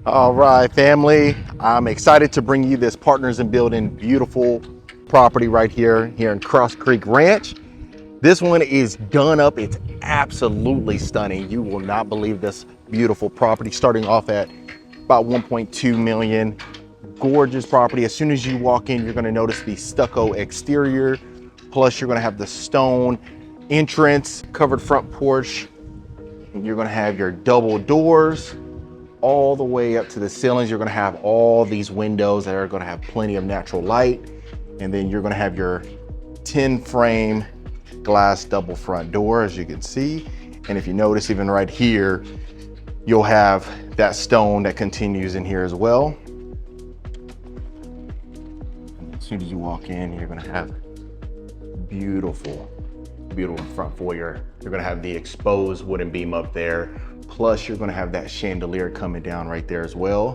All right, family. I'm excited to bring you this Partners in Building beautiful property right here in Cross Creek Ranch. This one is done up. It's absolutely stunning. You will not believe this beautiful property, starting off at about 1.2 million. Gorgeous property. As soon as you walk in, you're going to notice the stucco exterior. Plus, you're going to have the stone entrance, covered front porch. And you're going to have your double doors all the way up to the ceilings. You're going to have all these windows that are going to have plenty of natural light. And then you're going to have your 10 frame glass double front door, as you can see. And if you notice, even right here, you'll have that stone that continues in here as well. And as soon as you walk in, you're going to have beautiful front foyer. You're going to have the exposed wooden beam up there. Plus, you're going to have that chandelier coming down right there as well.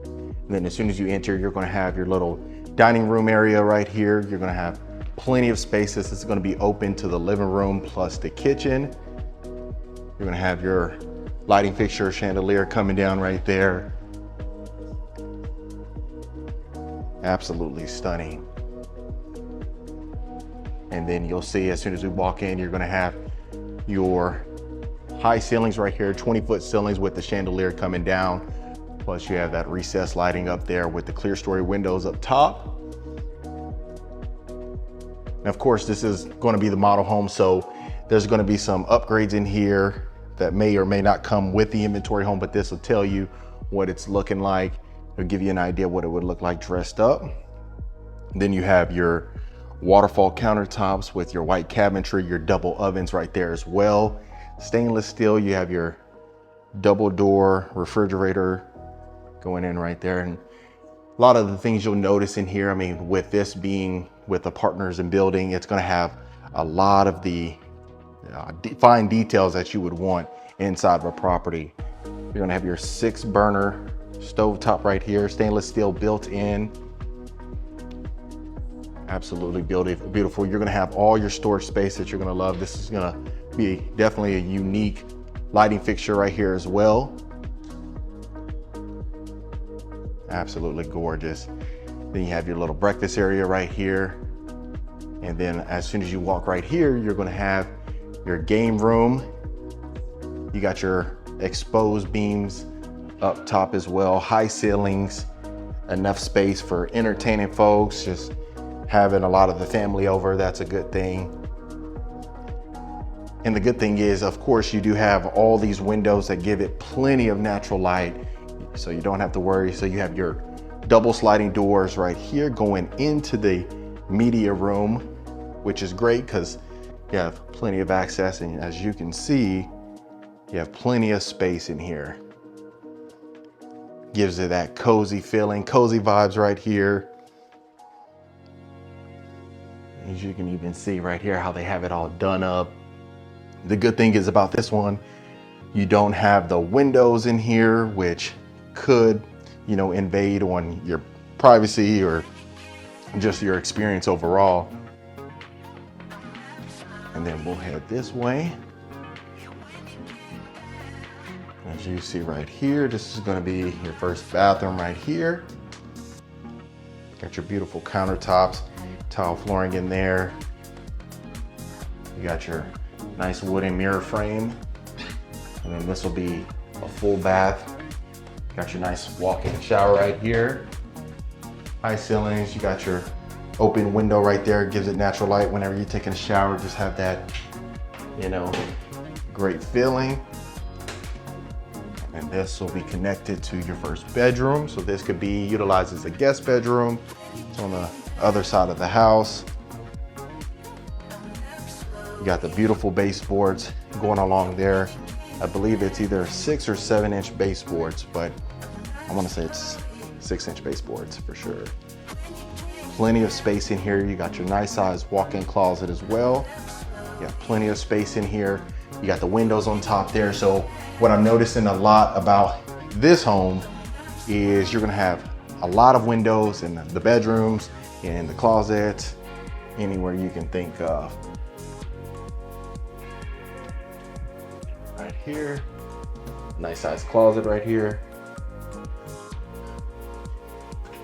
And then as soon as you enter, you're going to have your little dining room area right here. You're going to have plenty of spaces. This is going to be open to the living room plus the kitchen. You're going to have your lighting fixture chandelier coming down right there. Absolutely stunning. And then you'll see as soon as we walk in, you're going to have your high ceilings right here, 20-foot ceilings with the chandelier coming down. Plus you have that recessed lighting up there with the clear story windows up top. And of course, this is going to be the model home, so there's going to be some upgrades in here that may or may not come with the inventory home, but this will tell you what it's looking like. It'll give you an idea what it would look like dressed up. Then you have your waterfall countertops with your white cabinetry, your double ovens right there as well. Stainless steel, you have your double door refrigerator going in right there. And a lot of the things you'll notice in here, I mean, with this being with the Partners in Building, it's going to have a lot of the fine details that you would want inside of a property. You're going to have your 6-burner stovetop right here, stainless steel built in. Absolutely beautiful. You're going to have all your storage space that you're going to love. This is going to be definitely a unique lighting fixture right here as well. Absolutely gorgeous. Then you have your little breakfast area right here. And then as soon as you walk right here, you're going to have your game room. You got your exposed beams up top as well, high ceilings, enough space for entertaining folks, just having a lot of the family over. That's a good thing. And the good thing is, of course, you do have all these windows that give it plenty of natural light, so you don't have to worry. So you have your double sliding doors right here going into the media room, which is great because you have plenty of access. And as you can see, you have plenty of space in here. Gives it that cozy feeling, cozy vibes right here. As you can even see right here how they have it all done up. The good thing is about this one, you don't have the windows in here, which could, invade on your privacy or just your experience overall. And then we'll head this way. As you see right here, this is going to be your first bathroom right here. Got your beautiful countertops, tile flooring in there. You got your nice wooden mirror frame. And then this will be a full bath. Got your nice walk-in shower right here. High ceilings, you got your open window right there. Gives it natural light whenever you're taking a shower. Just have that, great feeling. And this will be connected to your first bedroom. So this could be utilized as a guest bedroom. It's on the other side of the house. You got the beautiful baseboards going along there. I believe it's either 6 or 7 inch baseboards, but I want to say it's 6-inch baseboards for sure. Plenty of space in here. You got your nice size walk-in closet as well. You have plenty of space in here. You got the windows on top there. So what I'm noticing a lot about this home is you're gonna have a lot of windows in the bedrooms, in the closets, anywhere you can think of. Right here, nice size closet right here.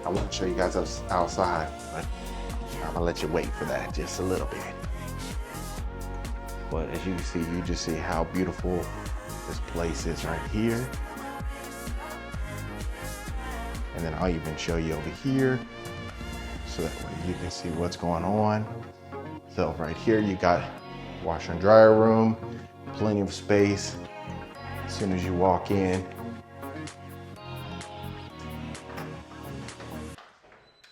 I want to show you guys outside, but I'm gonna let you wait for that just a little bit. But as you can see, you just see how beautiful this place is right here. And then I'll even show you over here so that way you can see what's going on. So right here, you got washer and dryer room, plenty of space as soon as you walk in.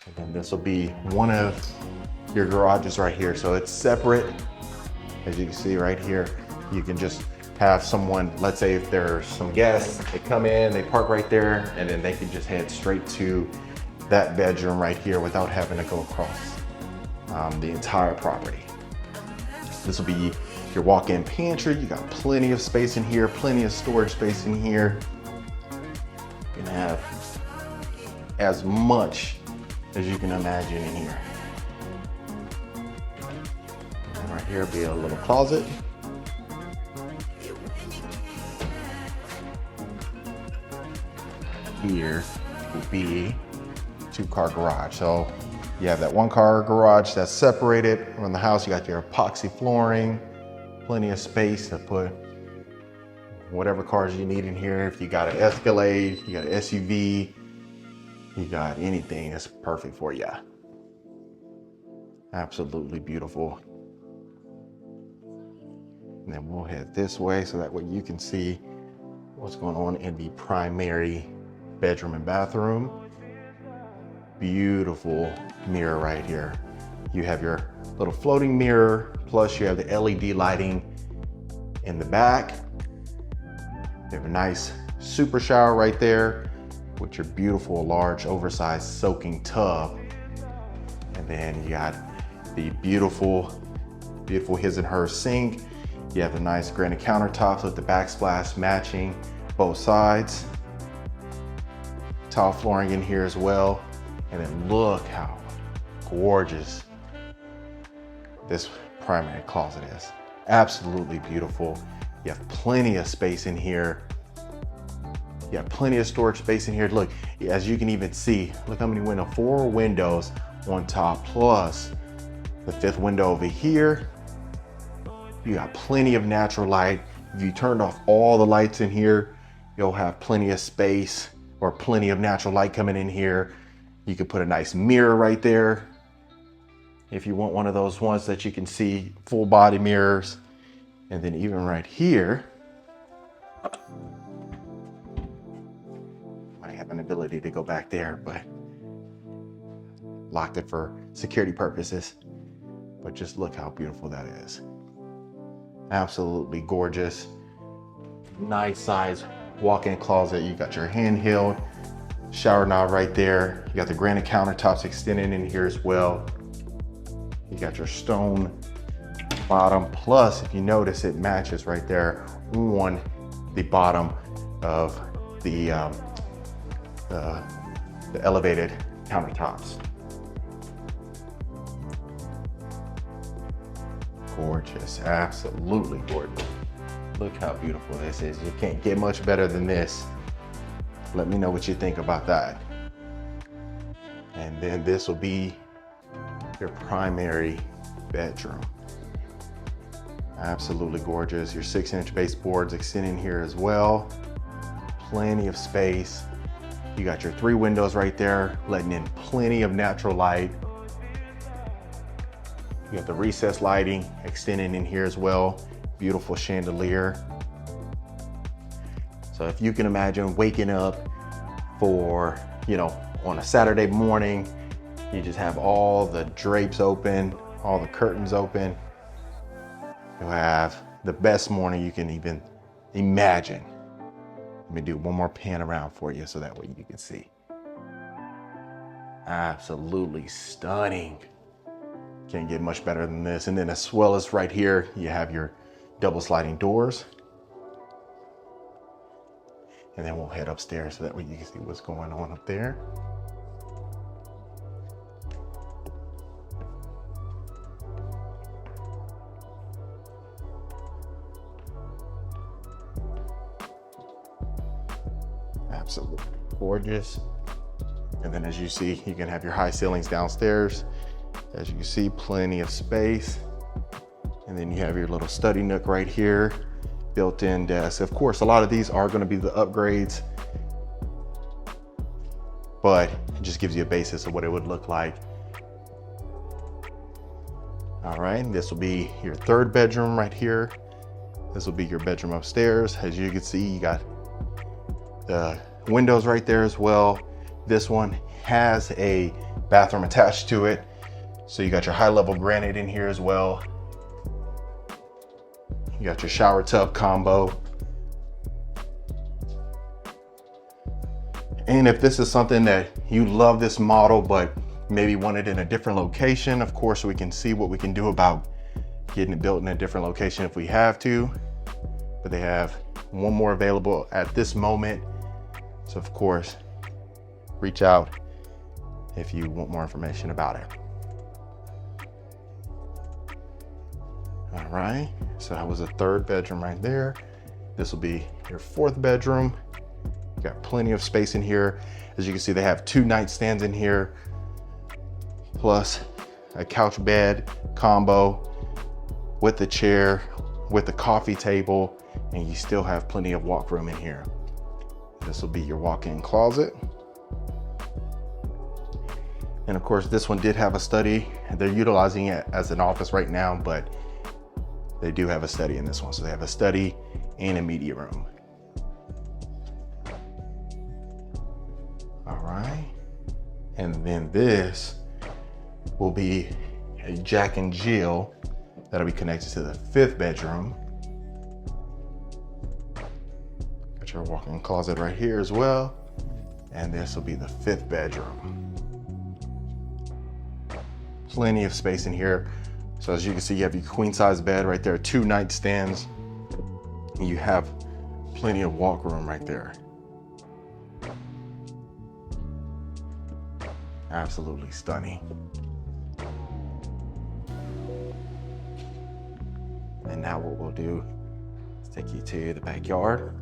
And then this will be one of your garages right here. So it's separate. As you can see right here, you can just have someone, let's say if there's some guests, they come in, they park right there, and then they can just head straight to that bedroom right here without having to go across the entire property. This will be your walk-in pantry. You got plenty of space in here, plenty of storage space in here. You can have as much as you can imagine in here. And right here will be a little closet. Here will be two-car garage. So you have that one-car garage that's separated from the house. You got your epoxy flooring, plenty of space to put whatever cars you need in here. If you got an Escalade, you got an SUV, you got anything that's perfect for you. Absolutely beautiful. And then we'll head this way so that way you can see what's going on in the primary bedroom and bathroom. Beautiful mirror right here. You have your little floating mirror, plus you have the LED lighting in the back. You have a nice super shower right there with your beautiful large oversized soaking tub. And then you got the beautiful his and hers sink. You have the nice granite countertops with the backsplash matching both sides. Tile flooring in here as well. And then look how gorgeous this primary closet is. Absolutely beautiful. You have plenty of space in here. You have plenty of storage space in here. Look, as you can even see, look how many windows, 4 windows on top, plus the 5th window over here. You got plenty of natural light. If you turned off all the lights in here, you'll have plenty of space or plenty of natural light coming in here. You could put a nice mirror right there if you want one of those ones that you can see full body mirrors. And then even right here, might have an ability to go back there, but locked it for security purposes. But just look how beautiful that is. Absolutely gorgeous. Nice size walk-in closet. You got your handheld shower knob right there. You got the granite countertops extending in here as well. You got your stone bottom. Plus, if you notice, it matches right there on the bottom of the elevated countertops. Gorgeous, absolutely gorgeous. Look how beautiful this is. You can't get much better than this. Let me know what you think about that. And then this will be your primary bedroom. Absolutely gorgeous. Your 6-inch baseboards extending here as well. Plenty of space. You got your 3 windows right there, letting in plenty of natural light. You have the recessed lighting extending in here as well. Beautiful chandelier. So if you can imagine waking up for, on a Saturday morning, you just have all the drapes open, all the curtains open. You'll have the best morning you can even imagine. Let me do one more pan around for you so that way you can see. Absolutely stunning. Can't get much better than this. And then as well as right here, you have your double sliding doors. And then we'll head upstairs so that way you can see what's going on up there. Absolutely gorgeous. And then as you see, you can have your high ceilings downstairs. As you can see, plenty of space. And then you have your little study nook right here, built-in desk. Of course, a lot of these are gonna be the upgrades, but it just gives you a basis of what it would look like. All right, this will be your third bedroom right here. This will be your bedroom upstairs. As you can see, you got the windows right there as well. This one has a bathroom attached to it. So you got your high level granite in here as well. You got your shower tub combo. And if this is something that you love this model, but maybe want it in a different location, of course, we can see what we can do about getting it built in a different location if we have to. But they have one more available at this moment. So of course, reach out if you want more information about it. All right, so that was a third bedroom right there. This will be your fourth bedroom. You got plenty of space in here. As you can see, they have 2 nightstands in here, plus a couch bed combo with the chair, with the coffee table, and you still have plenty of walk room in here. This will be your walk-in closet. And of course, this one did have a study. They're utilizing it as an office right now, but they do have a study in this one. So they have a study and a media room. All right. And then this will be a Jack and Jill that'll be connected to the 5th bedroom. Got your walk-in closet right here as well. And this will be the 5th bedroom. Plenty of space in here. So as you can see, you have your queen size bed right there, 2 nightstands, and you have plenty of walk room right there. Absolutely stunning. And now what we'll do is take you to the backyard.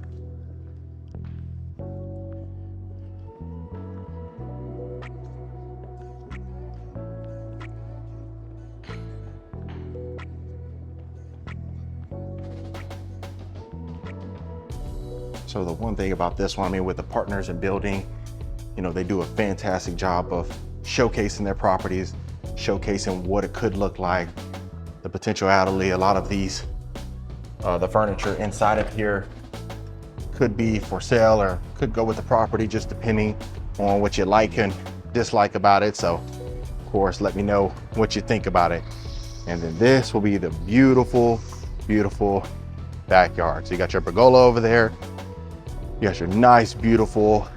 So the one thing about this one, I mean, with the Partners in Building, you know, they do a fantastic job of showcasing their properties, showcasing what it could look like, the potentiality. A lot of these, the furniture inside of here could be for sale or could go with the property, just depending on what you like and dislike about it. So of course, let me know what you think about it. And then this will be the beautiful, beautiful backyard. So you got your pergola over there. You got your nice, beautiful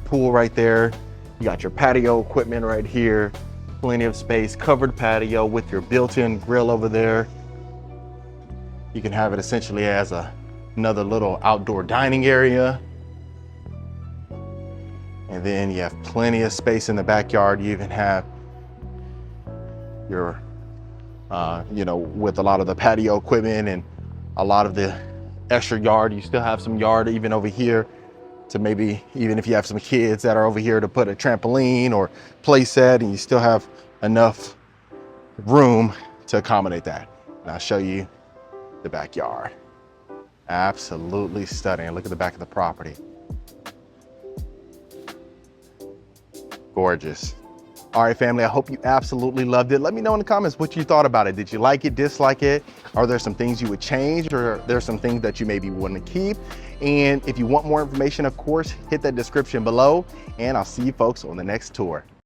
pool right there. You got your patio equipment right here. Plenty of space, covered patio with your built-in grill over there. You can have it essentially as another little outdoor dining area. And then you have plenty of space in the backyard. You even have your, you know, with a lot of the patio equipment and a lot of the extra yard, you still have some yard even over here to maybe, even if you have some kids that are over here, to put a trampoline or play set, and you still have enough room to accommodate that. And I'll show you the backyard. Absolutely stunning. Look at the back of the property. Gorgeous. All right, family, I hope you absolutely loved it. Let me know in the comments what you thought about it. Did you like it, dislike it? Are there some things you would change, or are there some things that you maybe want to keep? And if you want more information, of course, hit that description below, and I'll see you folks on the next tour.